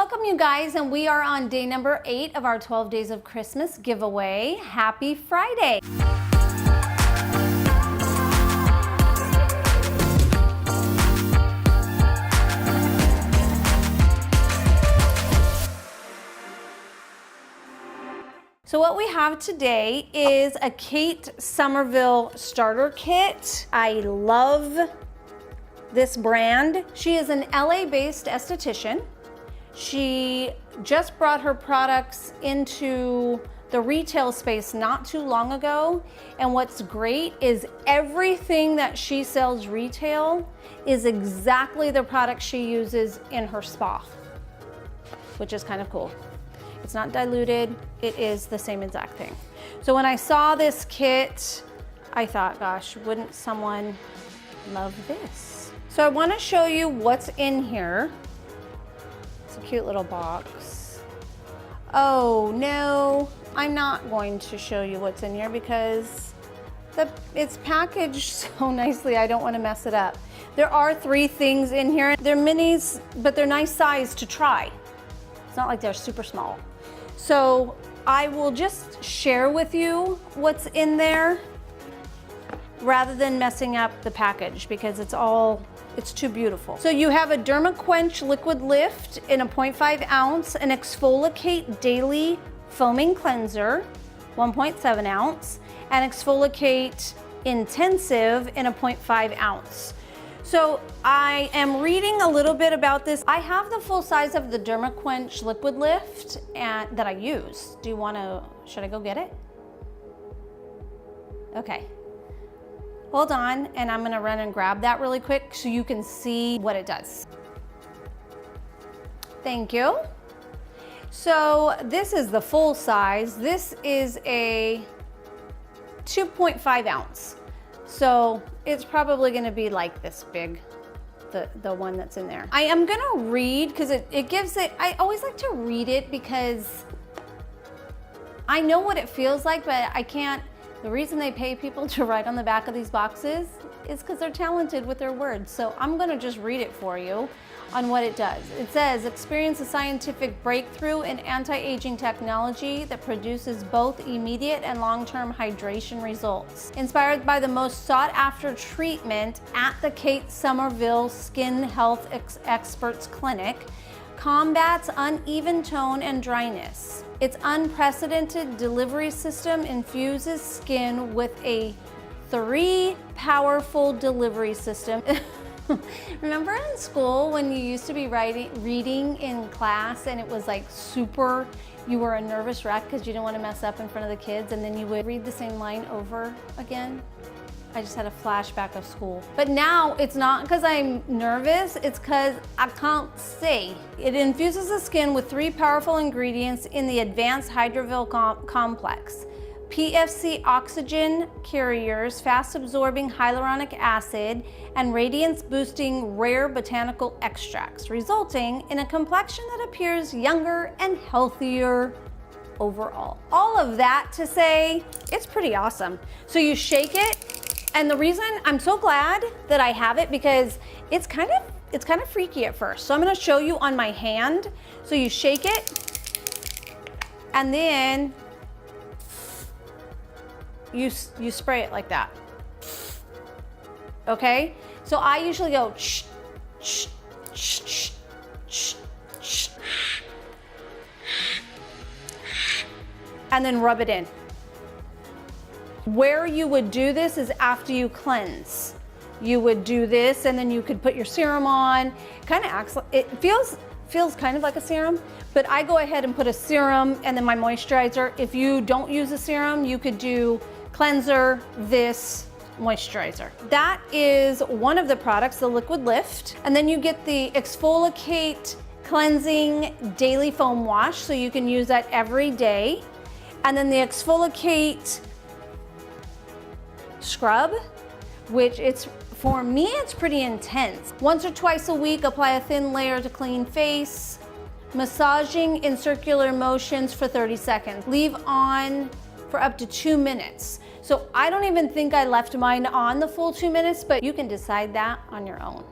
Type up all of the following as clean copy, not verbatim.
Welcome you guys, and we are on day number 8 of our 12 Days of Christmas giveaway. Happy Friday. So what we have today is a Kate Somerville starter kit. I love this brand. She is an LA-based esthetician. She just brought her products into the retail space not too long ago. And what's great is everything that she sells retail is exactly the product she uses in her spa, which is kind of cool. It's not diluted, it is the same exact thing. So when I saw this kit, I thought, gosh, wouldn't someone love this? So I want to show you what's in here. It's a cute little box. Oh no, I'm not going to show you what's in here because it's packaged so nicely, I don't want to mess it up. There are 3 things in here. They're minis, but they're nice size to try. It's not like they're super small. So I will just share with you what's in there rather than messing up the package because it's too beautiful. So you have a DermaQuench liquid lift in a 0.5 ounce, an Exfoliate daily foaming cleanser, 1.7 ounce, and Exfoliate intensive in a 0.5 ounce. So I am reading a little bit about this. I have the full size of the DermaQuench liquid lift that I use. Should I go get it? Okay. Hold on, and I'm gonna run and grab that really quick so you can see what it does. Thank you. So this is the full size. This is a 2.5 ounce. So it's probably gonna be like this big, the one that's in there. I am gonna read, because it gives it, I always like to read it because I know what it feels like, but I can't. The reason they pay people to write on the back of these boxes is because they're talented with their words. So I'm gonna just read it for you on what it does. It says, experience a scientific breakthrough in anti-aging technology that produces both immediate and long-term hydration results. Inspired by the most sought-after treatment at the Kate Somerville Skin Health Experts Clinic, combats uneven tone and dryness. Its unprecedented delivery system infuses skin with a 3 powerful delivery system. Remember in school when you used to be reading in class and it was like you were a nervous wreck because you didn't want to mess up in front of the kids, and then you would read the same line over again? I just had a flashback of school. But now it's not because I'm nervous, it's because I can't see. It infuses the skin with 3 powerful ingredients in the advanced Hydroville complex. PFC oxygen carriers, fast-absorbing hyaluronic acid, and radiance-boosting rare botanical extracts, resulting in a complexion that appears younger and healthier overall. All of that to say, it's pretty awesome. So you shake it, and the reason I'm so glad that I have it because it's kind of freaky at first. So I'm gonna show you on my hand. So you shake it, and then you spray it like that. Okay? So I usually go shh, shh, shh, shh, shh, shh, and then rub it in. Where you would do this is after you cleanse. You would do this and then you could put your serum on. Kind of acts, it feels kind of like a serum, but I go ahead and put a serum and then my moisturizer. If you don't use a serum, you could do cleanser, this, moisturizer. That is one of the products, the liquid lift. And then you get the Exfoliate cleansing daily foam wash, so you can use that every day. And then the Exfoliate scrub, which for me, it's pretty intense. Once or twice a week, apply a thin layer to clean face, massaging in circular motions for 30 seconds. Leave on for up to 2 minutes. So I don't even think I left mine on the full 2 minutes, but you can decide that on your own,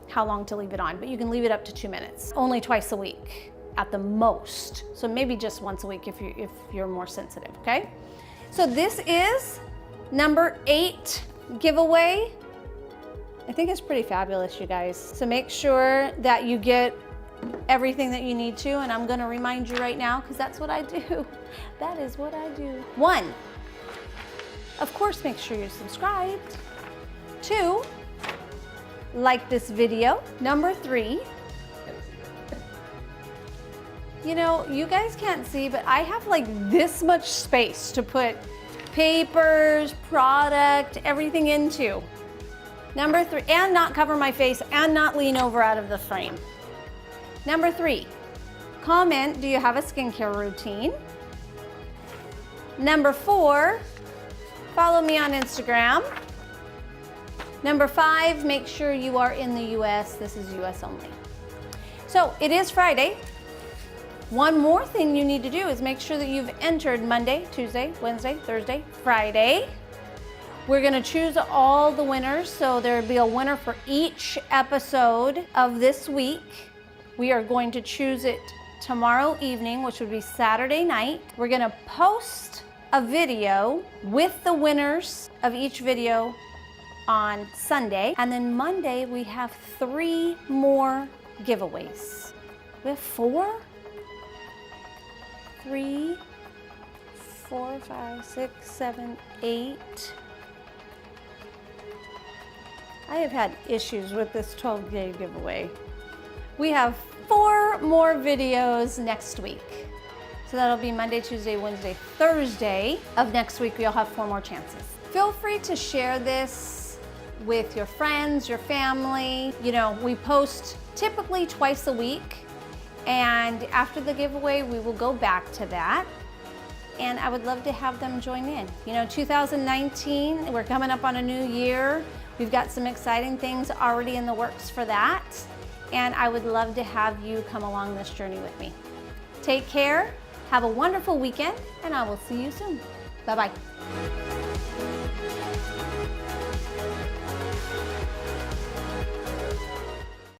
how long to leave it on, but you can leave it up to 2 minutes. Only twice a week. at the most. So maybe just once a week if you're more sensitive, okay? So this is number 8 giveaway. I think it's pretty fabulous, you guys. So make sure that you get everything that you need to, and I'm gonna remind you right now because that's what I do. That is what I do. 1, of course, make sure you're subscribed. 2, like this video. Number 3, you know, you guys can't see, but I have like this much space to put papers, product, everything into. Number 3, and not cover my face and not lean over out of the frame. Number 3, comment, do you have a skincare routine? Number 4, follow me on Instagram. Number 5, make sure you are in the US. This is US only. So it is Friday. One more thing you need to do is make sure that you've entered Monday, Tuesday, Wednesday, Thursday, Friday. We're gonna choose all the winners, so there'll be a winner for each episode of this week. We are going to choose it tomorrow evening, which would be Saturday night. We're gonna post a video with the winners of each video on Sunday. And then Monday, we have 3 more giveaways. We have 4? 3, 4, 5, 6, 7, 8. I have had issues with this 12-day giveaway. We have 4 more videos next week. So that'll be Monday, Tuesday, Wednesday, Thursday of next week. You'll have 4 more chances. Feel free to share this with your friends, your family. You know, we post typically twice a week. And after the giveaway, we will go back to that. And I would love to have them join in. You know, 2019, we're coming up on a new year. We've got some exciting things already in the works for that. And I would love to have you come along this journey with me. Take care, have a wonderful weekend, and I will see you soon. Bye-bye.